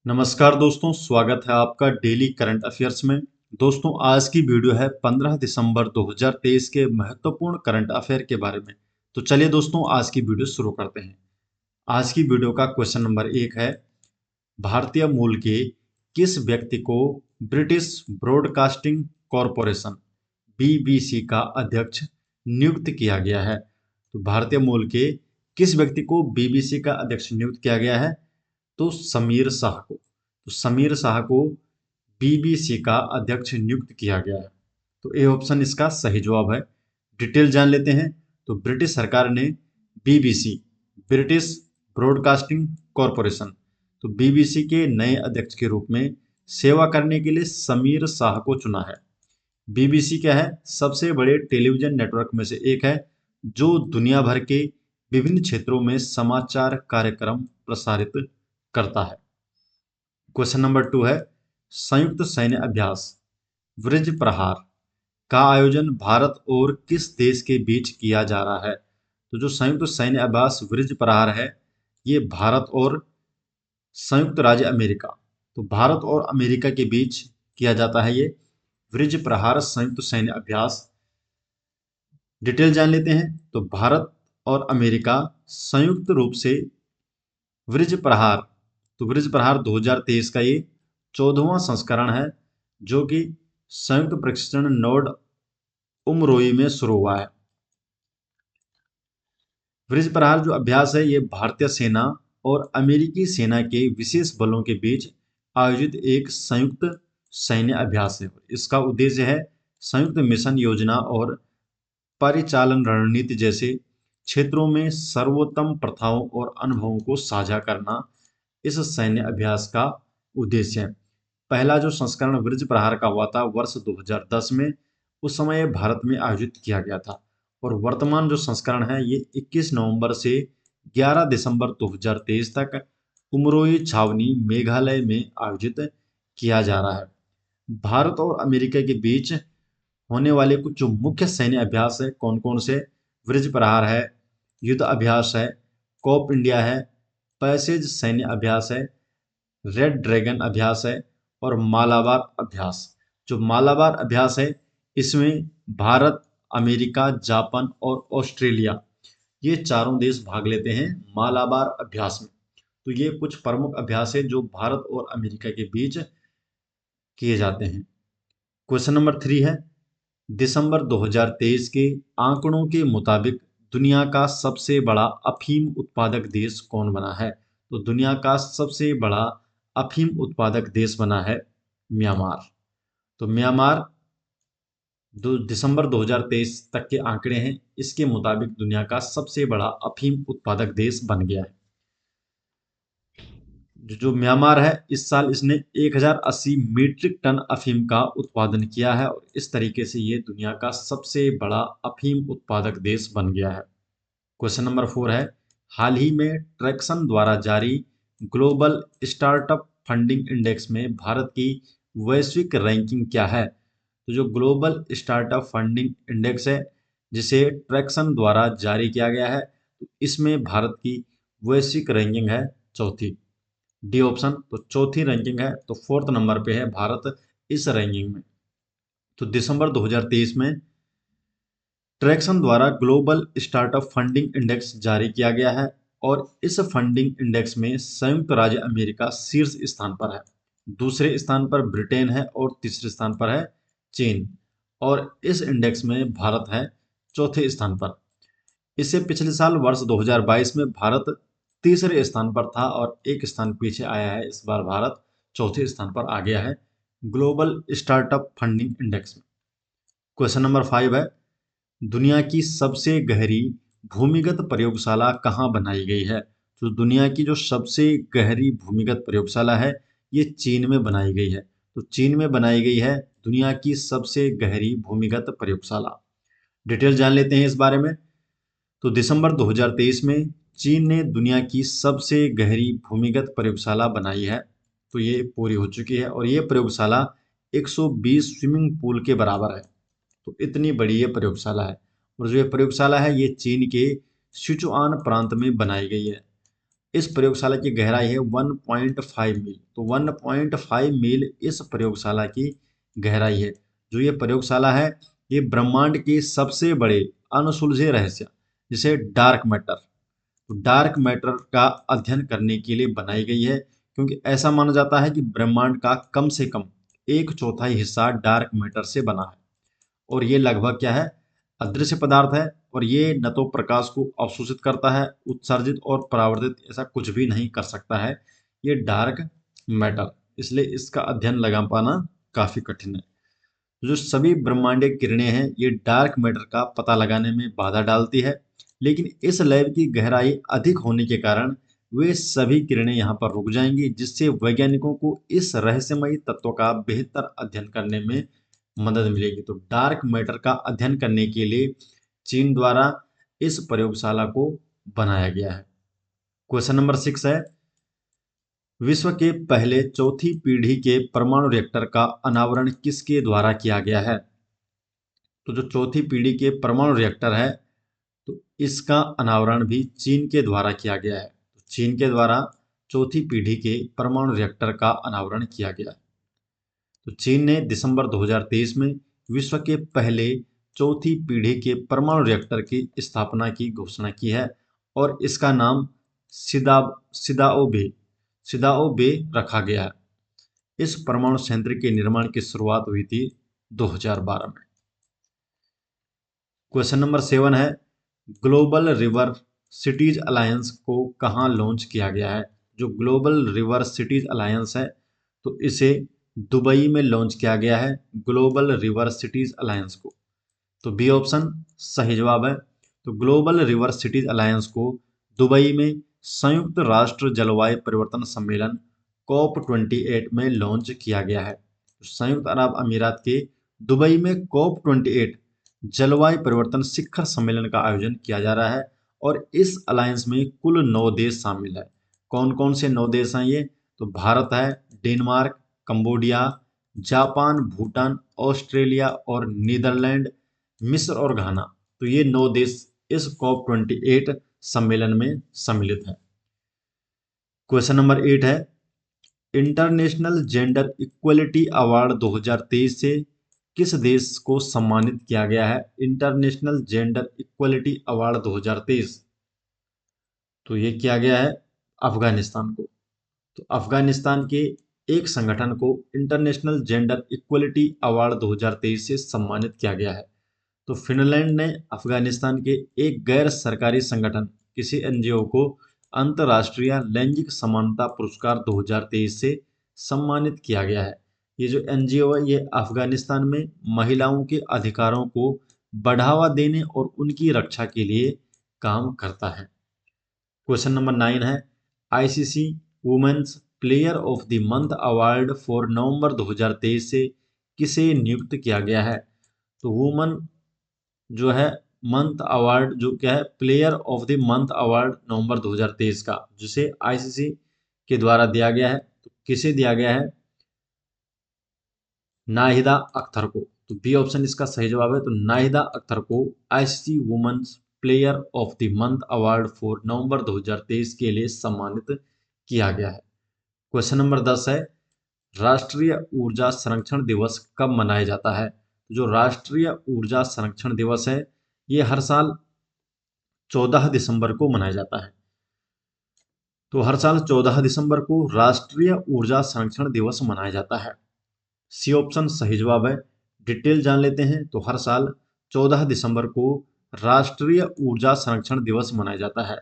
नमस्कार दोस्तों, स्वागत है आपका डेली करंट अफेयर्स में। दोस्तों, आज की वीडियो है 15 दिसंबर 2023 के महत्वपूर्ण करंट अफेयर के बारे में। तो चलिए दोस्तों, आज की वीडियो शुरू करते हैं। आज की वीडियो का क्वेश्चन नंबर 1 है, भारतीय मूल के किस व्यक्ति को ब्रिटिश ब्रॉडकास्टिंग कॉरपोरेशन बीबीसी का अध्यक्ष नियुक्त किया गया है? तो भारतीय मूल के किस व्यक्ति को बीबीसी का अध्यक्ष नियुक्त किया गया है? तो समीर शाह को। तो समीर शाह को बीबीसी का अध्यक्ष नियुक्त किया गया है। तो ए ऑप्शन इसका सही जवाब है। डिटेल जान लेते हैं। तो ब्रिटिश सरकार ने बीबीसी, ब्रिटिश ब्रॉडकास्टिंग कॉरपोरेशन, तो बीबीसी के नए अध्यक्ष के रूप में सेवा करने के लिए समीर शाह को चुना है। बीबीसी क्या है? सबसे बड़े टेलीविजन नेटवर्क में से एक है जो दुनिया भर के विभिन्न क्षेत्रों में समाचार कार्यक्रम प्रसारित करता है। क्वेश्चन नंबर 2 है, संयुक्त सैन्य अभ्यास वृज प्रहार का आयोजन भारत और किस देश के बीच किया जा रहा है? तो जो संयुक्त सैन्य अभ्यास वृज प्रहार है, ये भारत और संयुक्त राज्य अमेरिका, तो भारत और अमेरिका के बीच किया जाता है ये वृज प्रहार संयुक्त सैन्य अभ्यास। डिटेल जान लेते हैं। तो भारत और अमेरिका संयुक्त रूप से वृज प्रहार, तो वृज प्रहार 2023 का ये 14वां संस्करण है जो कि संयुक्त प्रशिक्षण नोड उमरोई में शुरू हुआ है। वृज प्रहार जो अभ्यास है, ये भारतीय सेना और अमेरिकी सेना के विशेष बलों के बीच आयोजित एक संयुक्त सैन्य अभ्यास है। इसका उद्देश्य है संयुक्त मिशन योजना और परिचालन रणनीति जैसे क्षेत्रों में सर्वोत्तम प्रथाओं और अनुभवों को साझा करना इस सैन्य अभ्यास का उद्देश्य है। पहला जो संस्करण वृज प्रहार का हुआ था वर्ष 2010 में, उस समय भारत में आयोजित किया गया था। और वर्तमान जो संस्करण है ये 21 नवंबर से 11 दिसंबर 2023 तक उमरोई छावनी मेघालय में आयोजित किया जा रहा है। भारत और अमेरिका के बीच होने वाले कुछ जो मुख्य सैन्य अभ्यास है कौन कौन से? वृज प्रहार है, युद्ध अभ्यास है, कोप इंडिया है, पैसेज सैन्य अभ्यास है, रेड ड्रैगन अभ्यास है और मालाबार अभ्यास। जो मालाबार अभ्यास है, इसमें भारत, अमेरिका, जापान और ऑस्ट्रेलिया, ये चारों देश भाग लेते हैं मालाबार अभ्यास में। तो ये कुछ प्रमुख अभ्यास है जो भारत और अमेरिका के बीच किए जाते हैं। क्वेश्चन नंबर 3 है, दिसंबर 2023 के आंकड़ों के मुताबिक दुनिया का सबसे बड़ा अफीम उत्पादक देश कौन बना है? तो दुनिया का सबसे बड़ा अफीम उत्पादक देश बना है म्यांमार। तो म्यांमार दिसंबर 2023 तक के आंकड़े हैं, इसके मुताबिक दुनिया का सबसे बड़ा अफीम उत्पादक देश बन गया है। जो म्यांमार है, इस साल इसने 1080 मीट्रिक टन अफीम का उत्पादन किया है और इस तरीके से ये दुनिया का सबसे बड़ा अफीम उत्पादक देश बन गया है। क्वेश्चन नंबर 4 है, हाल ही में ट्रैक्सन द्वारा जारी ग्लोबल स्टार्टअप फंडिंग इंडेक्स में भारत की वैश्विक रैंकिंग क्या है? तो जो ग्लोबल स्टार्टअप फंडिंग इंडेक्स है, जिसे ट्रैक्सन द्वारा जारी किया गया है, तो इसमें भारत की वैश्विक रैंकिंग है चौथी। डी ऑप्शन, तो चौथी रैंकिंग है, तो 4th नंबर पे है भारत इस रैंकिंग में। तो दिसंबर 2023 में ट्रैक्सन द्वारा ग्लोबल स्टार्टअप फंडिंग इंडेक्स जारी किया गया है और इस फंडिंग इंडेक्स में संयुक्त राज्य अमेरिका शीर्ष स्थान पर है, दूसरे स्थान पर ब्रिटेन है और तीसरे स्थान पर है चीन, और इस इंडेक्स में भारत है चौथे स्थान पर। इससे पिछले साल वर्ष 2022 में भारत तीसरे स्थान पर था और एक स्थान पीछे आया है। इस बार भारत चौथे स्थान पर आ गया है ग्लोबल स्टार्टअप फंडिंग इंडेक्स में। क्वेश्चन नंबर 5 है, दुनिया की सबसे गहरी भूमिगत प्रयोगशाला कहाँ बनाई गई है? तो दुनिया की जो सबसे गहरी भूमिगत प्रयोगशाला है, ये चीन में बनाई गई है। तो चीन में बनाई गई है दुनिया की सबसे गहरी भूमिगत प्रयोगशाला। डिटेल जान लेते हैं इस बारे में। तो दिसंबर 2023 में चीन ने दुनिया की सबसे गहरी भूमिगत प्रयोगशाला बनाई है। तो ये पूरी हो चुकी है और ये प्रयोगशाला 120 स्विमिंग पूल के बराबर है। तो इतनी बड़ी ये प्रयोगशाला है और जो ये प्रयोगशाला है ये चीन के सिचुआन प्रांत में बनाई गई है। इस प्रयोगशाला की गहराई है 1.5 मील। तो 1.5 मील इस प्रयोगशाला की गहराई है। जो ये प्रयोगशाला है ये ब्रह्मांड के सबसे बड़े अनसुलझे रहस्य जिसे डार्क मैटर, तो डार्क मैटर का अध्ययन करने के लिए बनाई गई है, क्योंकि ऐसा माना जाता है कि ब्रह्मांड का कम से कम एक चौथाई हिस्सा डार्क मैटर से बना है। और ये लगभग क्या है, अदृश्य पदार्थ है। और ये न तो प्रकाश को अवशोषित करता है, उत्सर्जित और परावर्तित ऐसा कुछ भी नहीं कर सकता है ये डार्क मैटर, इसलिए इसका अध्ययन लगा पाना काफी कठिन है। जो सभी ब्रह्मांडीय किरणें हैं ये डार्क मैटर का पता लगाने में बाधा डालती है, लेकिन इस लैब की गहराई अधिक होने के कारण वे सभी किरणें यहाँ पर रुक जाएंगी, जिससे वैज्ञानिकों को इस रहस्यमयी तत्व का बेहतर अध्ययन करने में मदद मिलेगी। तो डार्क मैटर का अध्ययन करने के लिए चीन द्वारा इस प्रयोगशाला को बनाया गया है। क्वेश्चन नंबर 6 है, विश्व के पहले चौथी पीढ़ी के परमाणु रिएक्टर का अनावरण किसके द्वारा किया गया है? तो जो चौथी पीढ़ी के परमाणु रिएक्टर है तो इसका अनावरण भी चीन के द्वारा किया गया है। तो चीन के द्वारा चौथी पीढ़ी के परमाणु रिएक्टर का अनावरण किया गया है। तो चीन ने दिसंबर 2023 में विश्व के पहले चौथी पीढ़ी के परमाणु रिएक्टर की स्थापना की घोषणा की है और इसका नाम सिदा सिदाओबे सिदाओबे रखा गया है। इस परमाणु संयंत्र के निर्माण की शुरुआत हुई थी 2012 में। क्वेश्चन नंबर 7 है, ग्लोबल रिवर सिटीज अलायंस को कहाँ लॉन्च किया गया है? जो ग्लोबल रिवर सिटीज अलायंस है तो इसे दुबई में लॉन्च किया गया है, ग्लोबल रिवर सिटीज अलायंस को। तो बी ऑप्शन सही जवाब है। तो ग्लोबल रिवर सिटीज अलायंस को दुबई में संयुक्त राष्ट्र जलवायु परिवर्तन सम्मेलन COP28 में लॉन्च किया गया है। संयुक्त अरब अमीरात के दुबई में COP28 जलवायु परिवर्तन शिखर सम्मेलन का आयोजन किया जा रहा है और इस अलायंस में कुल 9 देश शामिल है। कौन कौन से 9 देश हैं ये? तो भारत है, Denmark, Cambodia, Japan, Bhutan, Australia और नीदरलैंड, मिस्र और घाना। तो ये 9 देश इस COP28 सम्मेलन में सम्मिलित है। क्वेश्चन नंबर 8 है, इंटरनेशनल जेंडर इक्वलिटी अवार्ड 2023 से किस देश को सम्मानित किया गया है? इंटरनेशनल जेंडर इक्वलिटी अवार्ड 2023 तो ये किया गया है अफगानिस्तान को। तो अफगानिस्तान के एक संगठन को इंटरनेशनल जेंडर इक्वलिटी अवार्ड 2023 से सम्मानित किया गया है। तो फिनलैंड ने अफगानिस्तान के एक गैर सरकारी संगठन किसी एनजीओ को अंतर्राष्ट्रीय लैंगिक समानता पुरस्कार 2023 से सम्मानित किया गया है। ये जो एनजीओ है ये अफगानिस्तान में महिलाओं के अधिकारों को बढ़ावा देने और उनकी रक्षा के लिए काम करता है। क्वेश्चन नंबर 9 है, ICC women's player of the month award for November 2023 से किसे नियुक्त किया गया है? तो वुमन जो है मंथ अवार्ड जो क्या है, player of the month award नवंबर 2023 का, जिसे आईसीसी के द्वारा दिया गया है। तो किसे दिया गया है? नाहिदा अख्तर को। तो बी ऑप्शन इसका सही जवाब है। तो नाहिदा अख्तर को ICC women's player of the month award for November 2023 के लिए सम्मानित किया गया है। क्वेश्चन नंबर 10 है, राष्ट्रीय ऊर्जा संरक्षण दिवस कब मनाया जाता है? जो राष्ट्रीय ऊर्जा संरक्षण दिवस है ये हर साल 14 दिसंबर को मनाया जाता है। तो हर साल 14 दिसंबर को राष्ट्रीय ऊर्जा संरक्षण दिवस मनाया जाता है। सी ऑप्शन सही जवाब है। डिटेल जान लेते हैं। तो हर साल 14 दिसंबर को राष्ट्रीय ऊर्जा संरक्षण दिवस मनाया जाता है।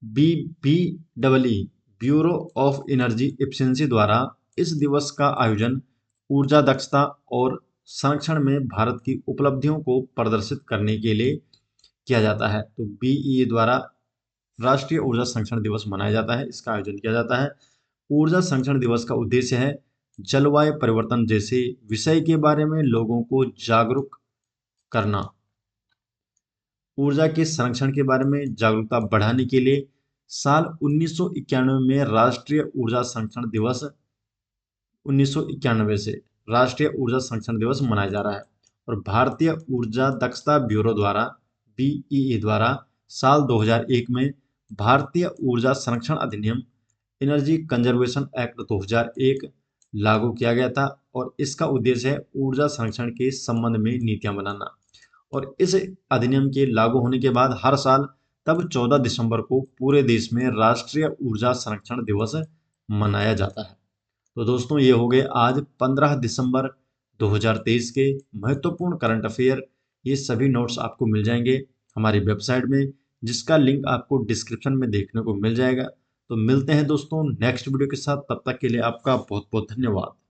BBEE bureau of energy efficiency द्वारा इस दिवस का आयोजन ऊर्जा दक्षता और संरक्षण में भारत की उपलब्धियों को प्रदर्शित करने के लिए किया जाता है। तो BEE द्वारा राष्ट्रीय ऊर्जा संरक्षण दिवस मनाया जाता है, इसका आयोजन किया जाता है। ऊर्जा संरक्षण दिवस का उद्देश्य है जलवायु परिवर्तन जैसे विषय के बारे में लोगों को जागरूक करना। ऊर्जा के संरक्षण के बारे में जागरूकता बढ़ाने के लिए साल 1991 में राष्ट्रीय ऊर्जा संरक्षण दिवस 1991 से राष्ट्रीय ऊर्जा संरक्षण दिवस मनाया जा रहा है। और भारतीय ऊर्जा दक्षता ब्यूरो द्वारा BEE द्वारा साल 2001 में भारतीय ऊर्जा संरक्षण अधिनियम एनर्जी कंजर्वेशन एक्ट 2001 लागू किया गया था और इसका उद्देश्य है ऊर्जा संरक्षण के संबंध में नीतियां बनाना। और इस अधिनियम के लागू होने के बाद हर साल तब 14 दिसंबर को पूरे देश में राष्ट्रीय ऊर्जा संरक्षण दिवस मनाया जाता है। तो दोस्तों ये हो गए आज 15 दिसंबर 2023 के महत्वपूर्ण करंट अफेयर। ये सभी नोट्स आपको मिल जाएंगे हमारी वेबसाइट में, जिसका लिंक आपको डिस्क्रिप्शन में देखने को मिल जाएगा। तो मिलते हैं दोस्तों नेक्स्ट वीडियो के साथ, तब तक के लिए आपका बहुत बहुत धन्यवाद।